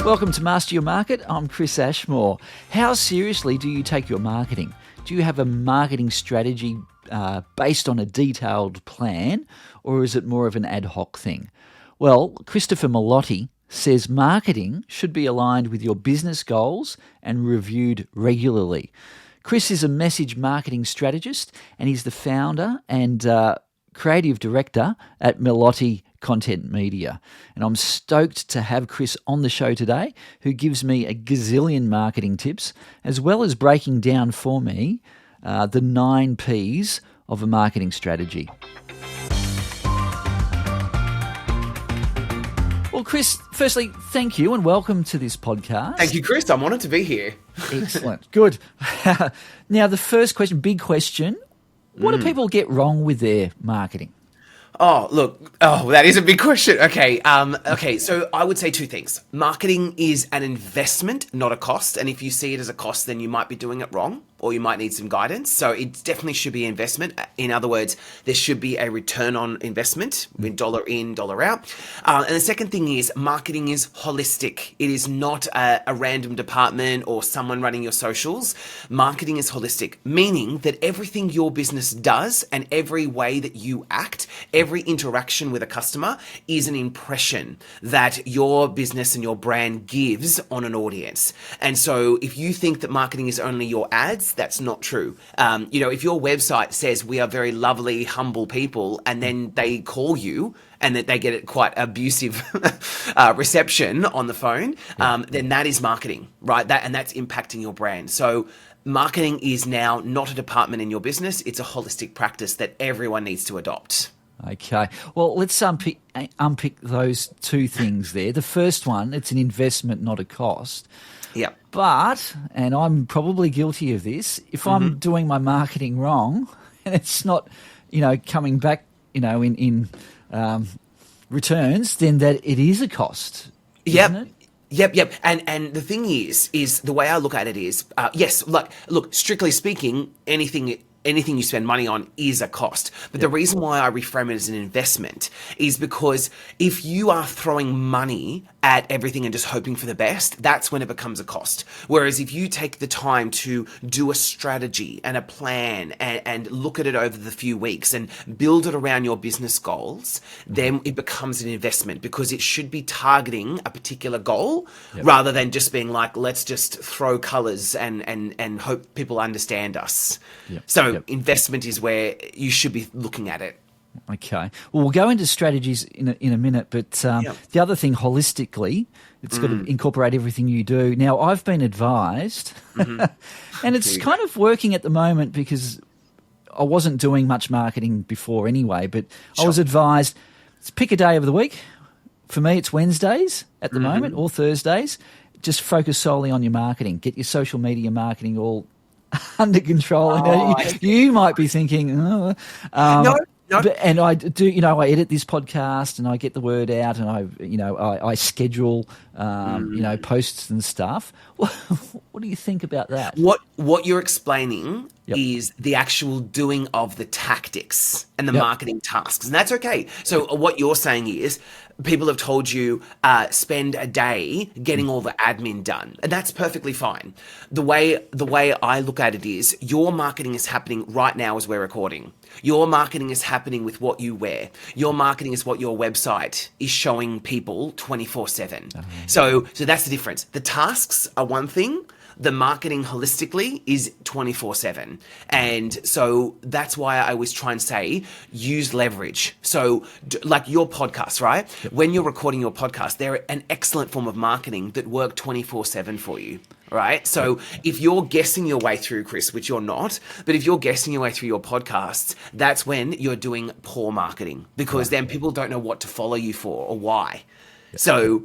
Welcome to Master Your Market. I'm Chris Ashmore. How seriously do you take your marketing? Do you have a marketing strategy based on a detailed plan, or is it more of an ad hoc thing? Well, Christopher Melotti says marketing should be aligned with your business goals and reviewed regularly. Chris is a message marketing strategist, and he's the founder and creative director at Melotti Content Media. And I'm stoked to have Chris on the show today, who gives me a gazillion marketing tips, as well as breaking down for me the 9 Ps of a marketing strategy. Well, Chris, firstly, thank you and welcome to this podcast. Thank you, Chris. I'm honoured to be here. Excellent. Good. Now, the first question, big question, what do people get wrong with their marketing? That is a big question. Okay, so I would say 2 things. Marketing is an investment, not a cost. And if you see it as a cost, then you might be doing it wrong, or you might need some guidance. So it definitely should be investment. In other words, there should be a return on investment, dollar in, dollar out. And the second thing is marketing is holistic. It is not a random department or someone running your socials. Marketing is holistic, meaning that everything your business does and every way that you act, every interaction with a customer is an impression that your business and your brand gives on an audience. And so if you think that marketing is only your ads, that's not true. If your website says we are very lovely, humble people, and then they call you and that they get it quite abusive reception on the phone, then that is marketing, right? That's impacting your brand. So marketing is now not a department in your business. It's a holistic practice that everyone needs to adopt. Okay. Well, let's unpick those 2 things there. The first one, it's an investment, not a cost. Yeah. But, and I'm probably guilty of this, if I'm doing my marketing wrong and it's not, coming back, in returns, then that it is a cost. Isn't it? Yep. And the thing is the way I look at it is, yes, look, strictly speaking, anything you spend money on is a cost. But the reason why I reframe it as an investment is because if you are throwing money at everything and just hoping for the best, that's when it becomes a cost. Whereas if you take the time to do a strategy and a plan and look at it over the few weeks and build it around your business goals, then it becomes an investment because it should be targeting a particular goal rather than just being like, let's just throw colors and hope people understand us. So investment is where you should be looking at it. Okay. Well, we'll go into strategies in a minute, but the other thing, holistically, it's got to incorporate everything you do. Now, I've been advised, and it's kind of working at the moment because I wasn't doing much marketing before anyway, but I was advised, pick a day of the week. For me, it's Wednesdays at the moment, or Thursdays. Just focus solely on your marketing. Get your social media marketing all under control. You might be thinking, no. And I do, I edit this podcast and I get the word out and I schedule, posts and stuff. What do you think about that? What you're explaining is the actual doing of the tactics and the marketing tasks, and that's okay. So what you're saying is people have told you spend a day getting all the admin done, and that's perfectly fine. The way I look at it is your marketing is happening right now as we're recording. Your marketing is happening with what you wear. Your marketing is what your website is showing people 24/7. So that's the difference. The tasks are one thing. The marketing holistically is 24/7. And so that's why I always try and say, use leverage. So like your podcast, right? When you're recording your podcast, they're an excellent form of marketing that work 24/7 for you. Right. So if you're guessing your way through, Chris, which you're not, but if you're guessing your way through your podcasts, that's when you're doing poor marketing because then people don't know what to follow you for or why. So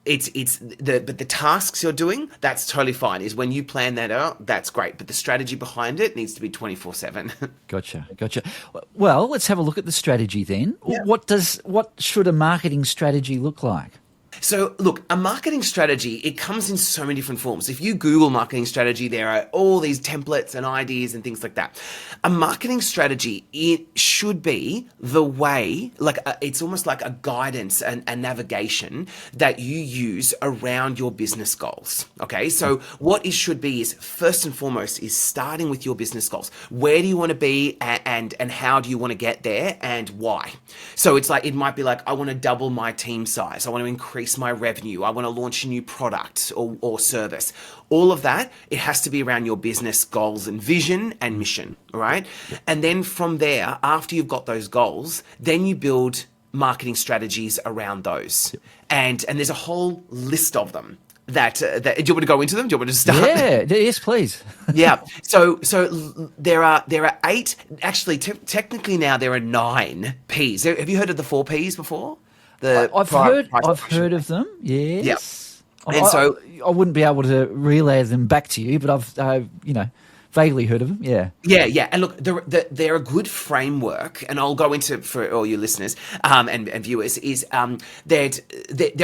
but the tasks you're doing, that's totally fine. Is when you plan that out, that's great. But the strategy behind it needs to be 24/7. Gotcha. Well, let's have a look at the strategy then. Yeah. What should a marketing strategy look like? So look, a marketing strategy, it comes in so many different forms. If you Google marketing strategy, there are all these templates and ideas and things like that. A marketing strategy, it should be the way, it's almost like a guidance and a navigation that you use around your business goals. Okay, so what it should be is, first and foremost, is starting with your business goals. Where do you want to be, and how do you want to get there, and why? So it's like, it might be like, I want to double my team size. I want to increase my revenue. I want to launch a new product or service. All of that, it has to be around your business goals and vision and mission, all right? And then from there, after you've got those goals, then you build marketing strategies around those. And there's a whole list of them. That do you want to go into them? Do you want me to start? Yeah, yes, please. Yeah. So there are 8. Actually, technically now there are 9 P's. Have you heard of the 4 P's before? I've heard of them. Yes. Yeah. And so I wouldn't be able to relay them back to you, but I've vaguely heard of them. Yeah. Yeah. And look, they're a good framework, and I'll go into, for all your listeners and viewers, is they're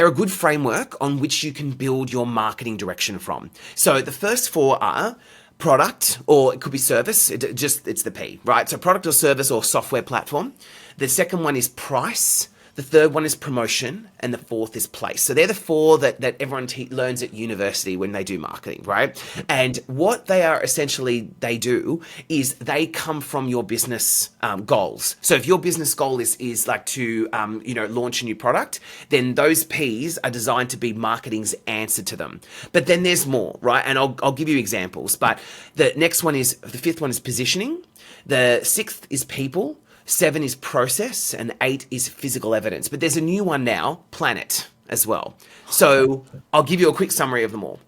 a good framework on which you can build your marketing direction from. So the first 4 are product, or it could be service. It's the P, right? So product or service or software platform. The second one is price. The third one is promotion, and the fourth is place. So they're the 4 that everyone learns at university when they do marketing, right? And what they are essentially, they do is they come from your business goals. So if your business goal is like to launch a new product, then those P's are designed to be marketing's answer to them. But then there's more, right? And I'll give you examples. But the 5th one is positioning. The 6th is people. 7 is process, and 8 is physical evidence. But there's a new one now, planet, as well. So I'll give you a quick summary of them all.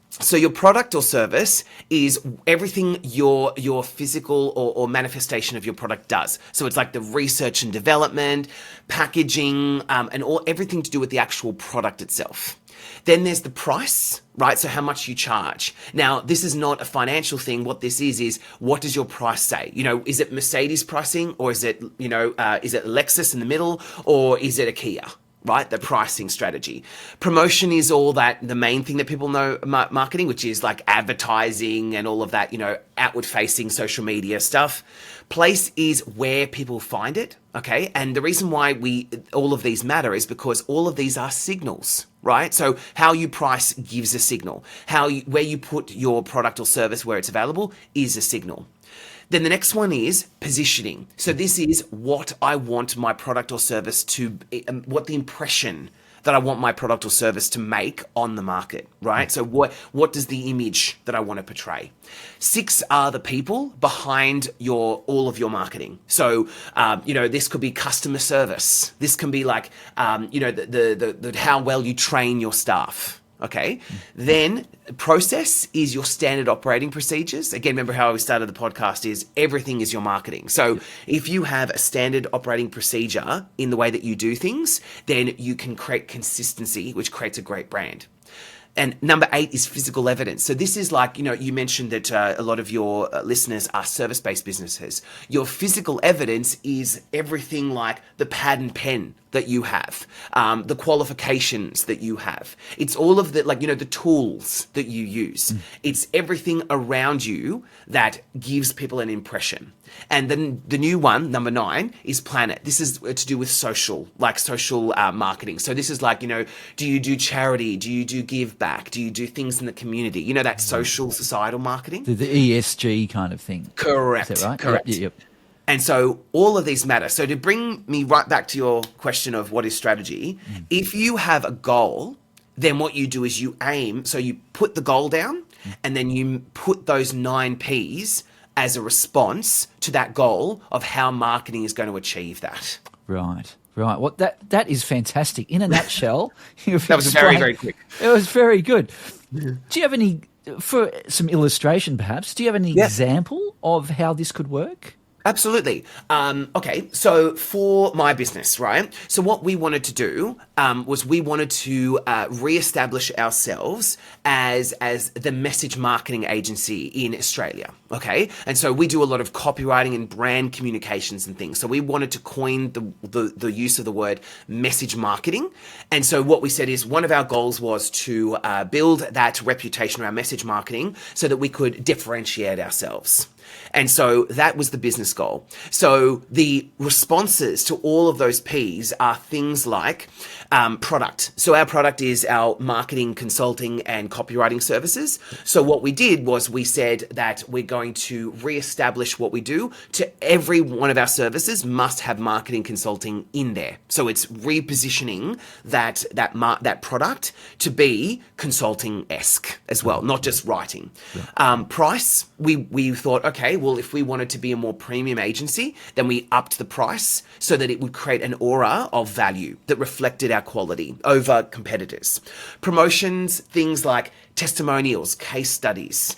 So your product or service is everything your physical or manifestation of your product does. So it's like the research and development, packaging, and everything to do with the actual product itself. Then there's the price, right? So how much you charge. Now, this is not a financial thing. What this is what does your price say? Is it Mercedes pricing, or is it, is it Lexus in the middle, or is it a Kia? Right? The pricing strategy. Promotion is all that, the main thing that people know marketing, which is like advertising and all of that, outward facing social media stuff. Place is where people find it. Okay. And the reason why all of these matter is because all of these are signals, right? So how you price gives a signal. Where you put your product or service where it's available is a signal. Then the next one is positioning. So this is what I want my product or service to, what the impression that I want my product or service to make on the market, right? So what does the image that I want to portray? 6 are the people behind all of your marketing. So, this could be customer service. This can be like, the how well you train your staff. Okay. Then process is your standard operating procedures. Again, remember how we started the podcast is everything is your marketing. So if you have a standard operating procedure in the way that you do things, then you can create consistency, which creates a great brand. And number 8 is physical evidence. So this is like, you mentioned that a lot of your listeners are service-based businesses. Your physical evidence is everything like the pad and pen that you have, the qualifications that you have. It's all of the, the tools that you use. It's everything around you that gives people an impression. And then the new one, number 9, is planet. This is to do with social marketing. So this is like, do you do charity? Do you do give back? Do you do things in the community? That social societal marketing? The ESG kind of thing. Correct. Is that right? Correct. Yep. And so all of these matter. So to bring me right back to your question of what is strategy, if you have a goal, then what you do is you aim. So you put the goal down and then you put those 9 Ps as a response to that goal of how marketing is going to achieve that. Right. Well, that is fantastic. In a nutshell, that was very, very quick. It was very good. Do you have any, for some illustration perhaps, do you have any example of how this could work? Absolutely. Okay, so for my business, right? So what we wanted to do was we wanted to reestablish ourselves as the message marketing agency in Australia. Okay, and so we do a lot of copywriting and brand communications and things. So we wanted to coin the use of the word message marketing. And so what we said is one of our goals was to build that reputation around message marketing so that we could differentiate ourselves. And so that was the business goal. So the responses to all of those P's are things like product. So our product is our marketing, consulting, and copywriting services. So what we did was we said that we're going to reestablish what we do. To every one of our services must have marketing consulting in there. So it's repositioning that product to be consulting-esque as well, not just writing. Yeah. Price, we thought, okay, well, if we wanted to be a more premium agency, then we upped the price so that it would create an aura of value that reflected our quality over competitors. Promotions, things like testimonials, case studies.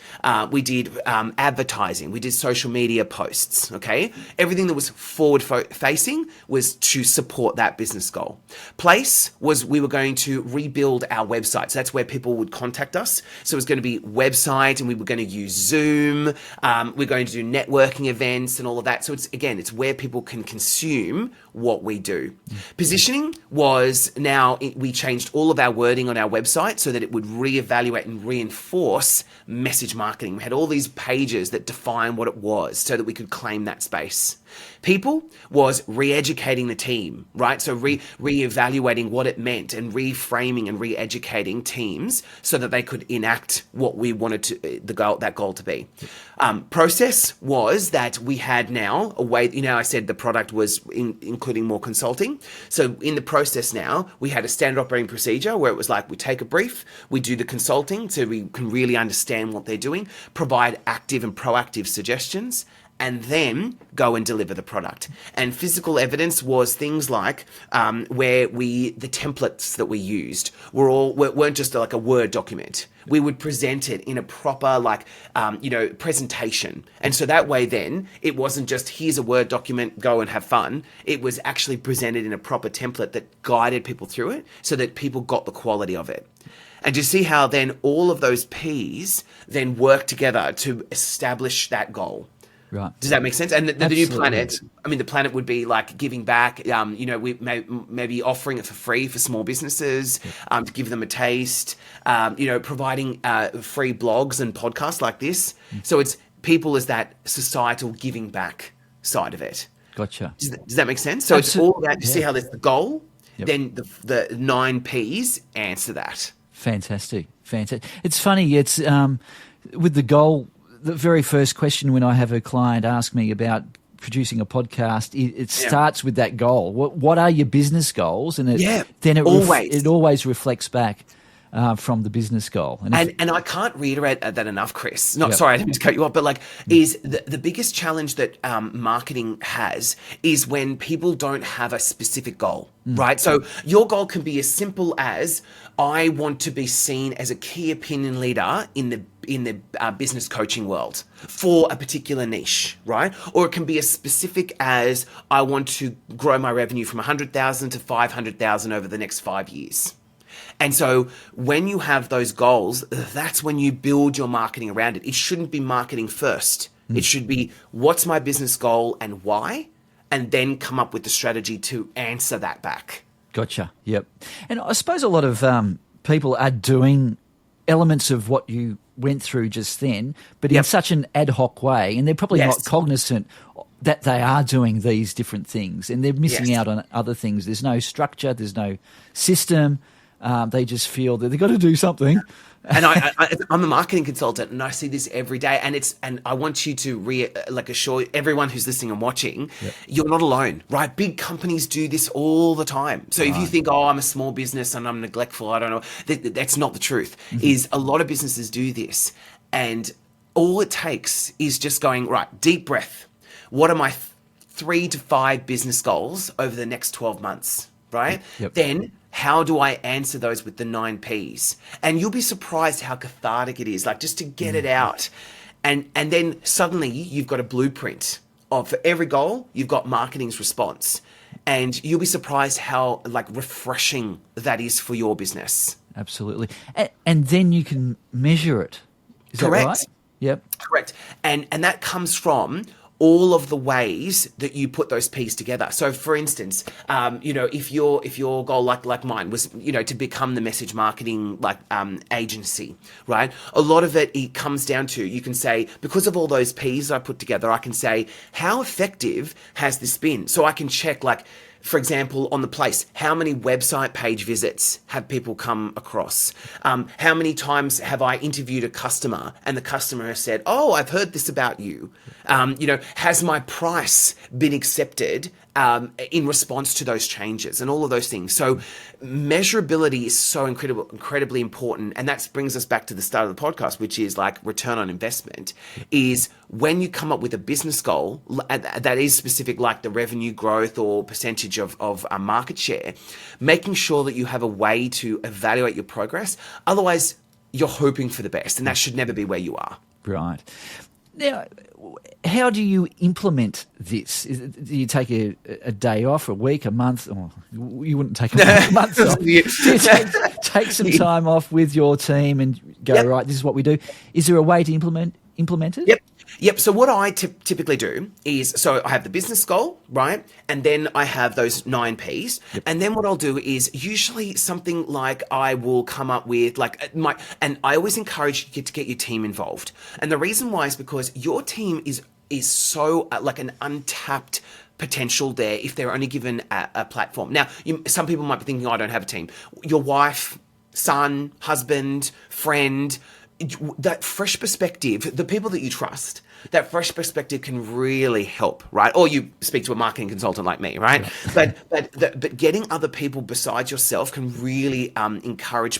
We did advertising. We did social media posts, okay? Everything that was forward-facing was to support that business goal. Place was we were going to rebuild our website. So that's where people would contact us. So it was going to be website, and we were going to use Zoom. We're going to do networking events and all of that. So it's where people can consume what we do. Positioning was we changed all of our wording on our website so that it would reevaluate and reinforce message marketing. We had all these pages that define what it was so that we could claim that space. People was re-educating the team, right? So re-evaluating what it meant and reframing and re-educating teams so that they could enact what we wanted that goal to be. Process was that we had now a way, I said the product was including more consulting. So in the process now, we had a standard operating procedure where it was like we take a brief, we do the consulting so we can really understand what they're doing, provide active and proactive suggestions, and then go and deliver the product. And physical evidence was things like where the templates that we used weren't just like a Word document. We would present it in a proper presentation. And so that way then it wasn't just here's a Word document, go and have fun. It was actually presented in a proper template that guided people through it so that people got the quality of it. And you see how then all of those P's then work together to establish that goal. Right. Does that make sense? And the new planet, the planet would be like giving back, we maybe offering it for free for small businesses, to give them a taste, providing free blogs and podcasts like this. So it's people as that societal giving back side of it. Gotcha. Does that make sense? So it's all that, you see how there's the goal, then the 9 P's answer that. Fantastic. It's funny, it's with the goal. The very first question when I have a client ask me about producing a podcast, it starts with that goal. What are your business goals? And it always reflects back from the business goal. And I can't reiterate that enough, Chris. Sorry, I didn't mean to cut you off, but is the biggest challenge that marketing has is when people don't have a specific goal, right? So your goal can be as simple as I want to be seen as a key opinion leader in the business coaching world for a particular niche, right? Or it can be as specific as I want to grow my revenue from 100,000 to 500,000 over the next 5 years. And so when you have those goals, that's when you build your marketing around it. It shouldn't be marketing first. It should be what's my business goal and why, and then come up with the strategy to answer that back. Gotcha. Yep. And I suppose a lot of people are doing elements of what you went through just then, but in such an ad hoc way, and they're probably not cognizant that they are doing these different things, and they're missing out on other things. There's no structure, there's no system. They just feel that they've got to do something. And I'm a marketing consultant, and I see this every day. And I want you to assure everyone who's listening and watching, you're not alone, right? Big companies do this all the time. So if you think, I'm a small business and I'm neglectful, I don't know, that's not the truth. Is a lot of businesses do this, and all it takes is just going, right, deep breath. What are my 3 to 5 business goals over the next 12 months, right? Then how do I answer those with the 9 P's? And you'll be surprised how cathartic it is, just to get it out. And then suddenly you've got a blueprint for every goal, you've got marketing's response. And you'll be surprised how refreshing that is for your business. Absolutely. And then you can measure it. Is Correct. That right? Yep. Correct. And that comes from all of the ways that you put those P's together. So for instance, if your goal like mine was, to become the message marketing agency, right? A lot of it comes down to, you can say, because of all those P's I put together, I can say, how effective has this been? So I can check, for example, on the place, how many website page visits have people come across? How many times have I interviewed a customer and the customer has said, oh, I've heard this about you? Has my price been accepted in response to those changes and all of those things? So measurability is so incredibly important. And that brings us back to the start of the podcast, which is return on investment, is when you come up with a business goal that is specific, like the revenue growth or percentage of market share, making sure that you have a way to evaluate your progress. Otherwise, you're hoping for the best, and that should never be where you are. Right. Now, how do you implement this? Do you take a day off, a week, a month? Oh, you wouldn't take a month off. Do you take some time off with your team and go, right, this is what we do? Is there a way to implement it? Yep. So what I typically do is, so I have the business goal, right? And then I have those 9 Ps. Yep. And then what I'll do is usually something like I will come up with and I always encourage you to get your team involved. And the reason why is because your team is so an untapped potential there if they're only given a platform. Now, some people might be thinking, I don't have a team. Your wife, son, husband, friend, that fresh perspective, the people that you trust, that fresh perspective can really help, right? Or you speak to a marketing consultant like me, right? Yeah. But getting other people besides yourself can really encourage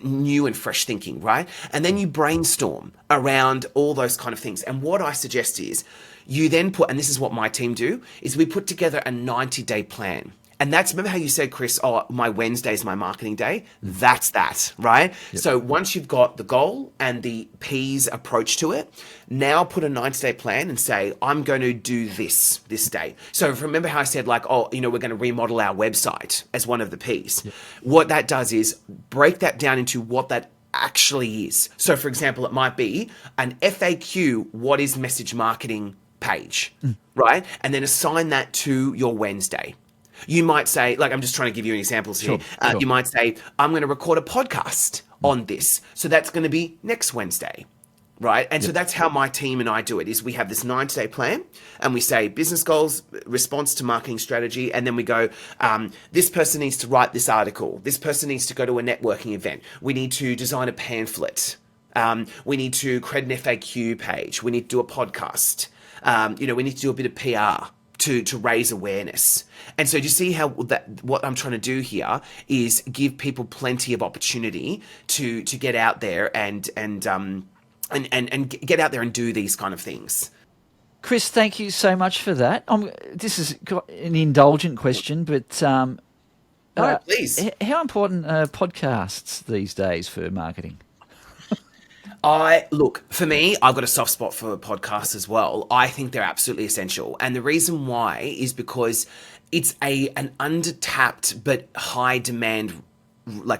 new and fresh thinking, right? And then you brainstorm around all those kind of things. And what I suggest is you then and this is what my team do, is we put together a 90-day plan. And remember how you said, Chris, my Wednesday is my marketing day? That's that, right? Yep. So once you've got the goal and the P's approach to it, now put a 90-day plan and say, I'm going to do this day. So remember how I said we're going to remodel our website as one of the P's. Yep. What that does is break that down into what that actually is. So for example, it might be an FAQ, what is message marketing page, right? And then assign that to your Wednesday. You might say, I'm just trying to give you examples here. Sure. You might say, I'm going to record a podcast on this. So that's going to be next Wednesday, right? And so that's how my team and I do it, is we have this 90-day plan and we say business goals, response to marketing strategy. And then we go, this person needs to write this article. This person needs to go to a networking event. We need to design a pamphlet. We need to create an FAQ page. We need to do a podcast. We need to do a bit of PR. To raise awareness. And so do you see how what I'm trying to do here is give people plenty of opportunity to get out there and get out there and do these kind of things. Chris, thank you so much for that. This is an indulgent question, but please. How important are podcasts these days for marketing? For me, I've got a soft spot for podcasts as well. I think they're absolutely essential. And the reason why is because it's an undertapped but high demand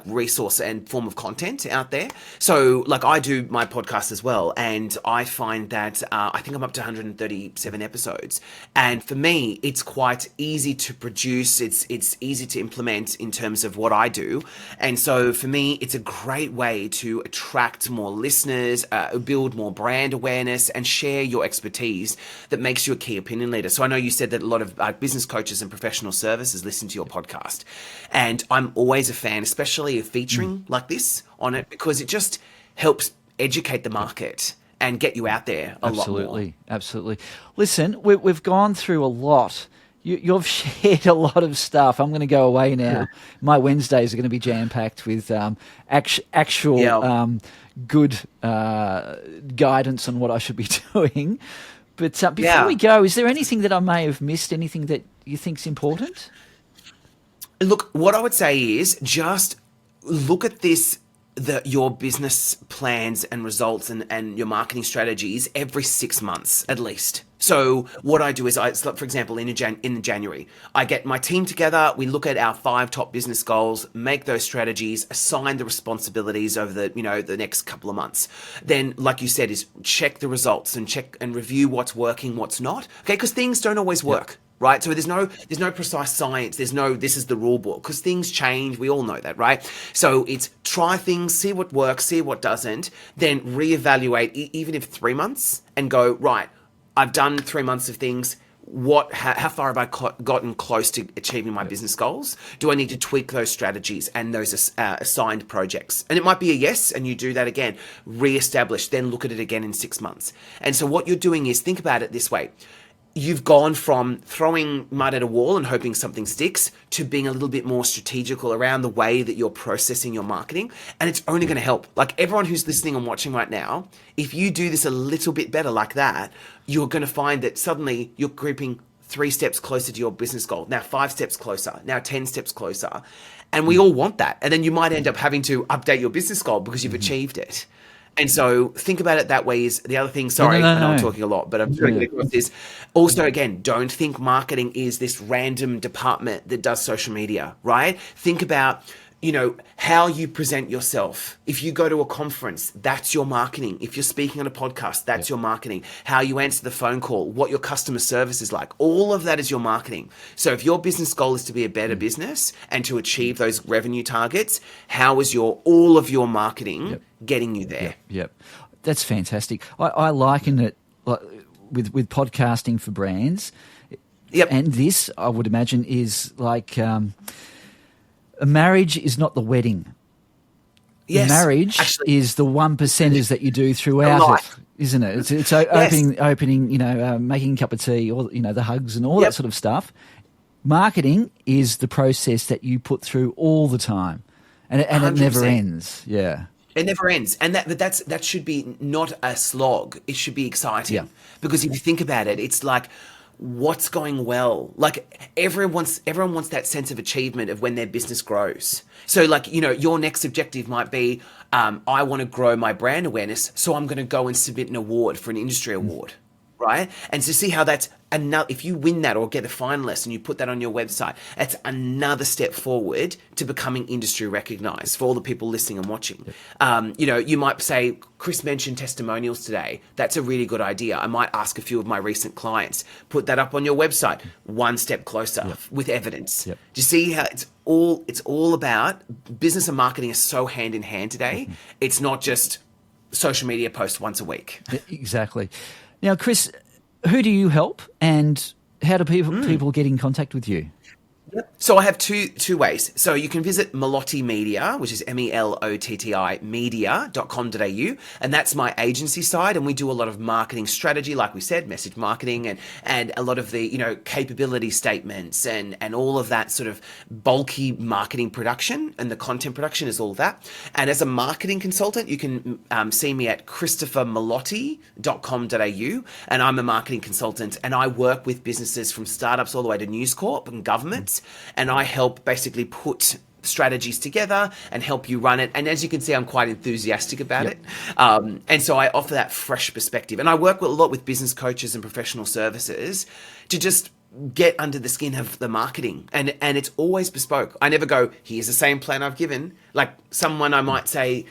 resource and form of content out there. So I do my podcast as well, and I find that I think I'm up to 137 episodes, and for me it's quite easy to produce. It's easy to implement in terms of what I do, and so for me it's a great way to attract more listeners, build more brand awareness, and share your expertise that makes you a key opinion leader. So I know you said that a lot of business coaches and professional services listen to your podcast, and I'm always a fan, especially of featuring like this on it, because it just helps educate the market and get you out there a lot more. Absolutely. Listen, we've gone through a lot. You've shared a lot of stuff. I'm going to go away now. My Wednesdays are going to be jam-packed with actual good guidance on what I should be doing. But before we go, is there anything that I may have missed, anything that you think's important? Look, what I would say is just look at your business plans and results and your marketing strategies every 6 months at least. So what I do is, for example, in January, I get my team together. We look at our 5 top business goals, make those strategies, assign the responsibilities over the next couple of months. Then, like you said, is check the results and check and review what's working, what's not. Okay, because things don't always work. Right. So there's no precise science. There's no, this is the rule book, because things change. We all know that, right? So it's try things, see what works, see what doesn't, then reevaluate even if 3 months and go, right, I've done 3 months of things. How far have I gotten close to achieving my business goals? Do I need to tweak those strategies and those assigned projects? And it might be a yes, and you do that again, reestablish, then look at it again in 6 months. And so what you're doing is, think about it this way. You've gone from throwing mud at a wall and hoping something sticks to being a little bit more strategical around the way that you're processing your marketing. And it's only going to help. Like everyone who's listening and watching right now, if you do this a little bit better like that, you're going to find that suddenly you're creeping 3 steps closer to your business goal. Now 5 steps closer, now 10 steps closer. And we all want that. And then you might end up having to update your business goal because you've achieved it. And so think about it that way. Is the other thing, sorry, I know I'm talking a lot, but I'm trying to get across this. Also, again, don't think marketing is this random department that does social media, right? Think about, how you present yourself. If you go to a conference, that's your marketing. If you're speaking on a podcast, that's your marketing. How you answer the phone call, what your customer service is like, all of that is your marketing. So if your business goal is to be a better business and to achieve those revenue targets, how is all of your marketing getting you there? Yep. That's fantastic. I liken it with podcasting for brands. Yep. And this, I would imagine, is like a marriage is not the wedding. Yes, marriage is the 1%ers that you do throughout it, isn't it? It's opening, making a cup of tea, or the hugs and all that sort of stuff. Marketing is the process that you put through all the time, and it never ends. Yeah. It never ends, and that should be not a slog. It should be exciting, because if you think about it, it's like, what's going well? Like everyone wants that sense of achievement of when their business grows. So like, your next objective might be, I want to grow my brand awareness, so I'm going to go and submit an award for an industry award. Right? And to see how that's another, if you win that or get a finalist and you put that on your website, that's another step forward to becoming industry recognized for all the people listening and watching. You might say, Chris mentioned testimonials today. That's a really good idea. I might ask a few of my recent clients, put that up on your website, one step closer with evidence. Do you see how it's all about business and marketing is so hand in hand today. It's not just social media posts once a week. Exactly. Now, Chris, who do you help, and how do people get in contact with you? So I have two ways. So you can visit Melotti Media, which is Melotti media.com.au, and that's my agency side, and we do a lot of marketing strategy, like we said, message marketing, and a lot of the capability statements and all of that sort of bulky marketing production, and the content production is all of that. And as a marketing consultant, you can see me at christophermelotti.com.au, and I'm a marketing consultant, and I work with businesses from startups all the way to News Corp and governments. And I help basically put strategies together and help you run it. And as you can see, I'm quite enthusiastic about it. And so I offer that fresh perspective. And I work a lot with business coaches and professional services to just get under the skin of the marketing. And it's always bespoke. I never go, here's the same plan I've given. Like someone I might say,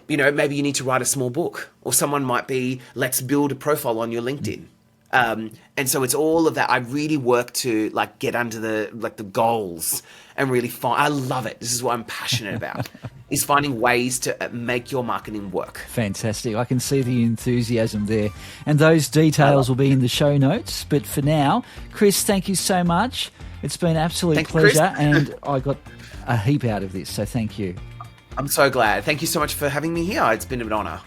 maybe you need to write a small book. Or someone might be, let's build a profile on your LinkedIn. And so it's all of that. I really work to get under the goals and really I love it. This is what I'm passionate about, is finding ways to make your marketing work. Fantastic. I can see the enthusiasm there. And those details will be in the show notes. But for now, Chris, thank you so much. It's been an absolute pleasure, and I got a heap out of this. So thank you. I'm so glad. Thank you so much for having me here. It's been an honor.